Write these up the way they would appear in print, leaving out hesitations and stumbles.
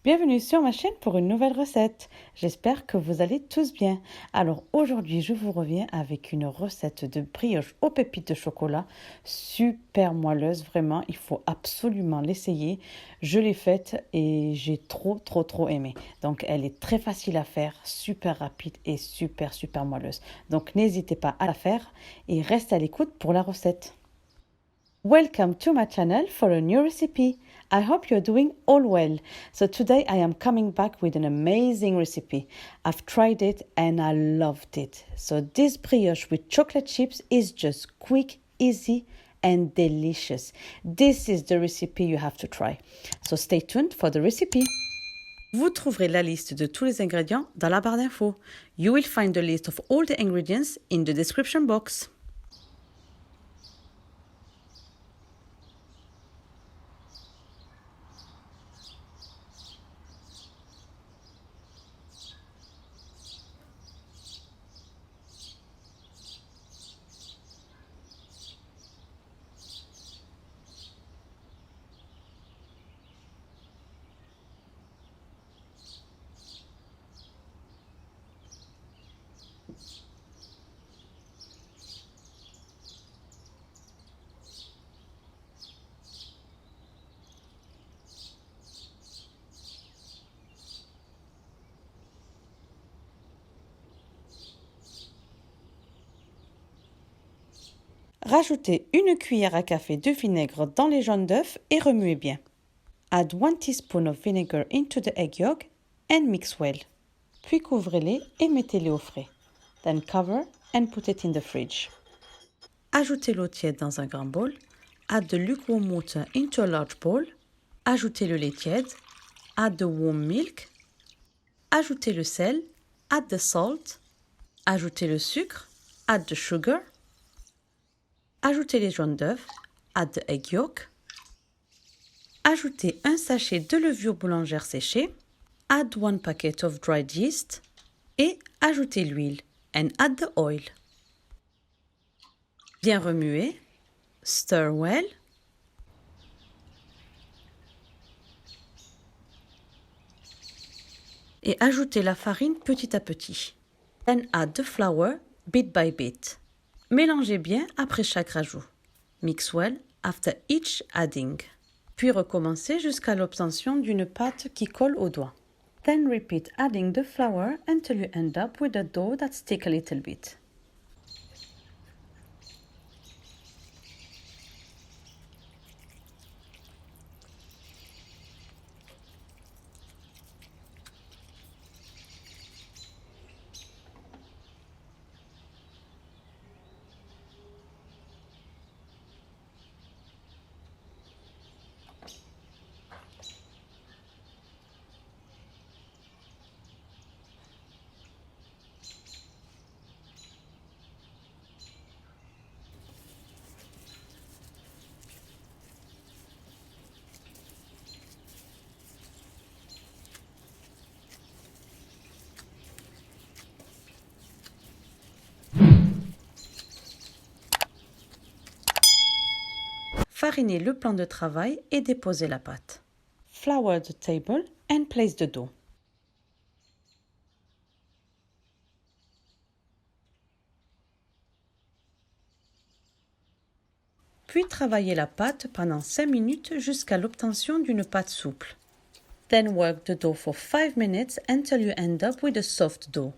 Bienvenue sur ma chaîne pour une nouvelle recette. J'espère que vous allez tous bien. Alors aujourd'hui, je vous reviens avec une recette de brioche aux pépites de chocolat super moelleuse. Vraiment, il faut absolument l'essayer. Je l'ai faite et j'ai trop aimé. Donc elle est très facile à faire, super rapide et super moelleuse. Donc n'hésitez pas à la faire et reste à l'écoute pour la recette. Welcome to my channel for a new recipe. I hope you're doing all well. So today I am coming back with an amazing recipe. I've tried it and I loved it. So this brioche with chocolate chips is just quick, easy and delicious. This is the recipe you have to try. So stay tuned for the recipe. Vous trouverez la liste de tous les ingrédients dans la barre d'infos. You will find the list of all the ingredients in the description box. Rajoutez une cuillère à café de vinaigre dans les jaunes d'œufs et remuez bien. Add 1 teaspoon of vinegar into the egg yolk and mix well. Puis couvrez-les et mettez-les au frais. Then cover and put it in the fridge. Ajoutez l'eau tiède dans un grand bol. Add the lukewarm water into a large bowl. Ajoutez le lait tiède. Add the warm milk. Ajoutez le sel. Add the salt. Ajoutez le sucre. Add the sugar. Ajoutez les jaunes d'œufs, add the egg yolk. Ajoutez un sachet de levure boulangère séchée, add 1 packet of dried yeast et ajoutez l'huile and add the oil. Bien remuer, stir well. Et ajoutez la farine petit à petit. Then add the flour bit by bit. Mélangez bien après chaque rajout. Mix well after each adding. Puis recommencez jusqu'à l'obtention d'une pâte qui colle au doigt. Then repeat adding the flour until you end up with a dough that sticks a little bit. Farinez le plan de travail et déposez la pâte. Flour the table and place the dough. Puis travaillez la pâte pendant 5 minutes jusqu'à l'obtention d'une pâte souple. Then work the dough for 5 minutes until you end up with a soft dough.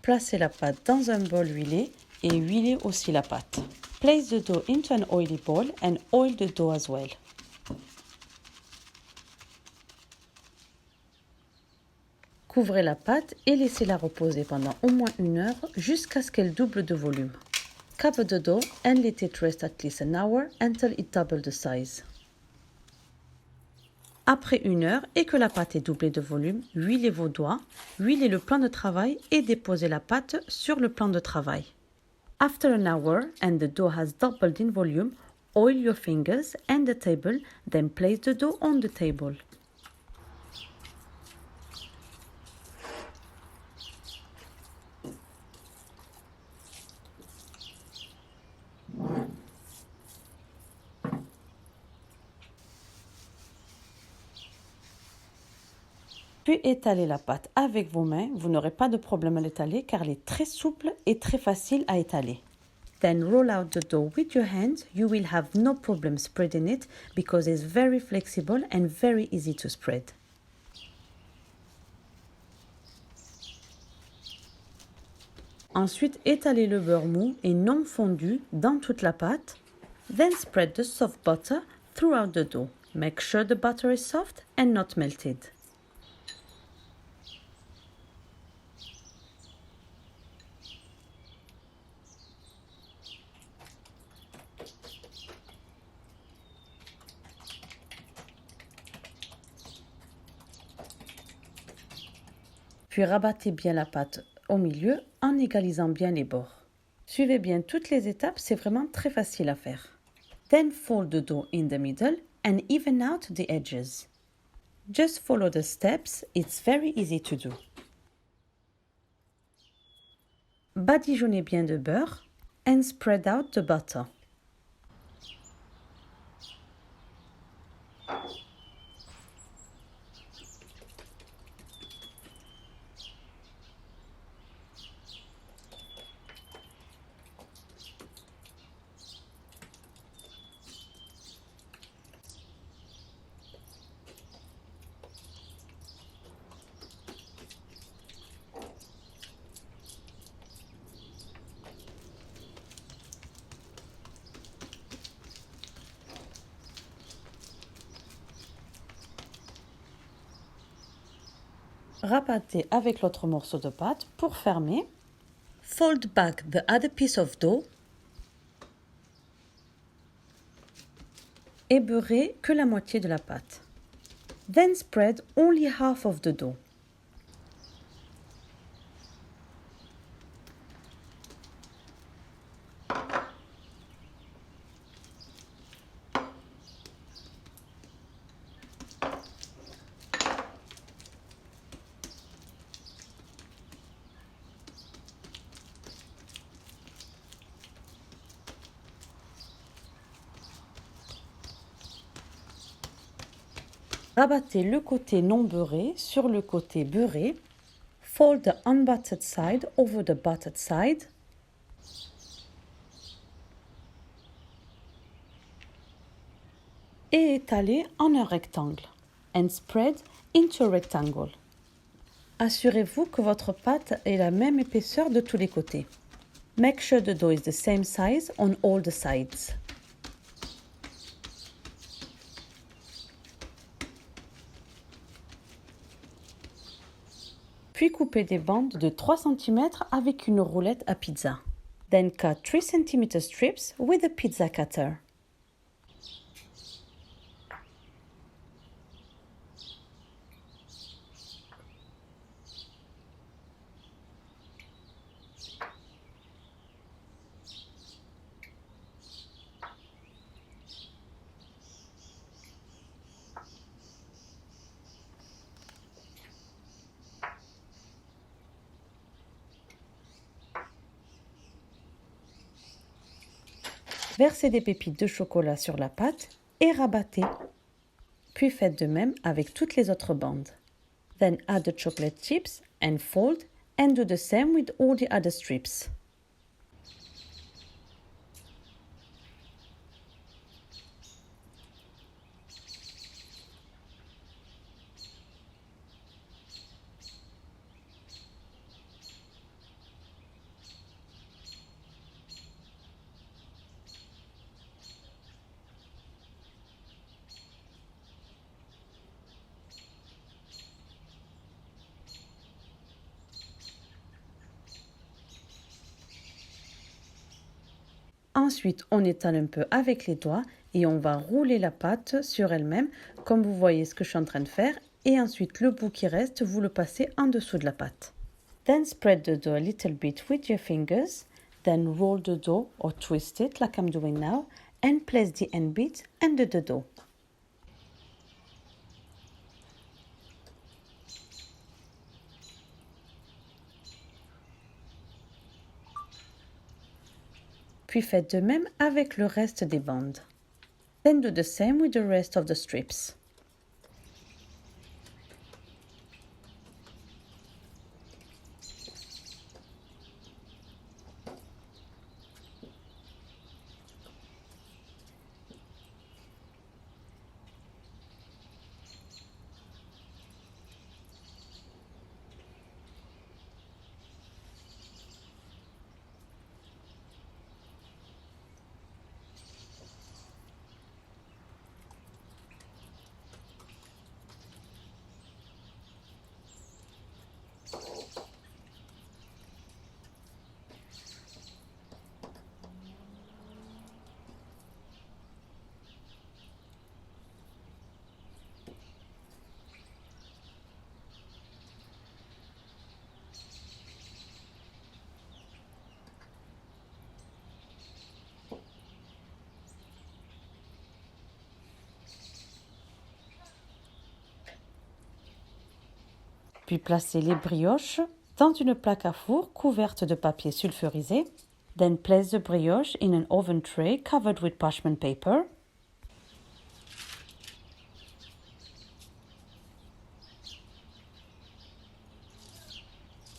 Placez la pâte dans un bol huilé et huilez aussi la pâte. Place the dough into an oily bowl and oil the dough as well. Couvrez la pâte et laissez-la reposer pendant au moins 1 heure jusqu'à ce qu'elle double de volume. Cover the dough and let it rest at least an hour until it doubles the size. Après 1 heure et que la pâte est doublée de volume, huilez vos doigts, huilez le plan de travail et déposez la pâte sur le plan de travail. After an hour and the dough has doubled in volume, oil your fingers and the table, then place the dough on the table. Puis étalez la pâte avec vos mains. Vous n'aurez pas de problème à l'étaler car elle est très souple et très facile à étaler. Then roll out the dough with your hands. You will have no problem spreading it because it's very flexible and very easy to spread. Ensuite, étalez le beurre mou et non fondu dans toute la pâte. Then spread the soft butter throughout the dough. Make sure the butter is soft and not melted. Puis rabattez bien la pâte au milieu en égalisant bien les bords. Suivez bien toutes les étapes, c'est vraiment très facile à faire. Then fold the dough in the middle and even out the edges. Just follow the steps, it's very easy to do. Badigeonnez bien de beurre and spread out the butter. Rabattez avec l'autre morceau de pâte pour fermer. Fold back the other piece of dough et beurrez que la moitié de la pâte. Then spread only half of the dough. Rabattez le côté non beurré sur le côté beurré. Fold the unbuttered side over the buttered side. Et étalez en un rectangle. And spread into a rectangle. Assurez-vous que votre pâte ait la même épaisseur de tous les côtés. Make sure the dough is the same size on all the sides. Puis coupez des bandes de 3 cm avec une roulette à pizza. Then cut 3 cm strips with a pizza cutter. Versez des pépites de chocolat sur la pâte et rabattez. Puis faites de même avec toutes les autres bandes. Then add the chocolate chips and fold and do the same with all the other strips. Ensuite, on étale un peu avec les doigts et on va rouler la pâte sur elle-même, comme vous voyez ce que je suis en train de faire. Et ensuite, le bout qui reste, vous le passez en dessous de la pâte. Then spread the dough a little bit with your fingers. Then roll the dough or twist it like I'm doing now and place the end bit under the dough. Puis faites de même avec le reste des bandes. Then do the same with the rest of the strips. Puis placez les brioches dans une plaque à four couverte de papier sulfurisé. Then place the brioche in an oven tray covered with parchment paper.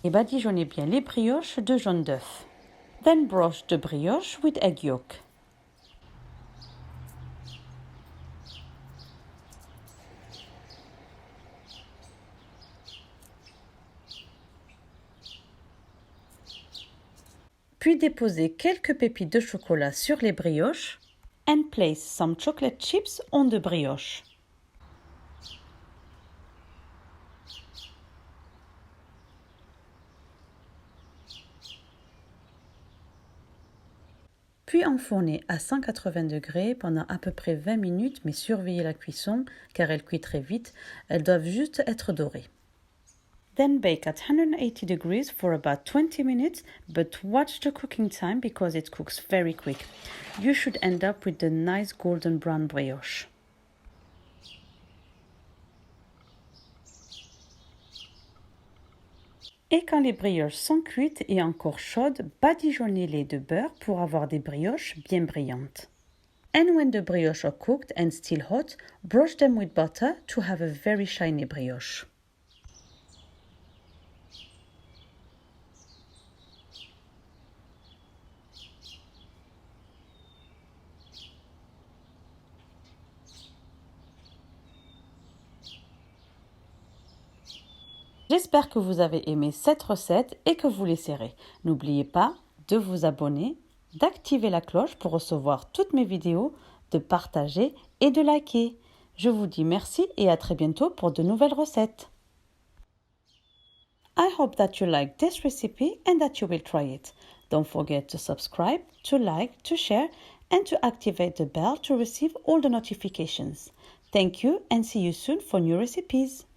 Et badigeonnez bien les brioches de jaune d'œuf. Then broche the brioche with egg yolk. Puis déposez quelques pépites de chocolat sur les brioches and place some chocolate chips on the brioche. Puis enfournez à 180 degrés pendant à peu près 20 minutes, mais surveillez la cuisson car elle cuit très vite. Elles doivent juste être dorées. Then bake at 180 degrees for about 20 minutes, but watch the cooking time because it cooks very quick. You should end up with the nice golden brown brioche. Et quand les brioches sont cuites et encore chaudes, badigeonnez-les de beurre pour avoir des brioches bien brillantes. And when the brioches are cooked and still hot, brush them with butter to have a very shiny brioche. J'espère que vous avez aimé cette recette et que vous l'essaierez. N'oubliez pas de vous abonner, d'activer la cloche pour recevoir toutes mes vidéos, de partager et de liker. Je vous dis merci et à très bientôt pour de nouvelles recettes. I hope that you like this recipe and that you will try it. Don't forget to subscribe, to like, to share and to activate the bell to receive all the notifications. Thank you and see you soon for new recipes.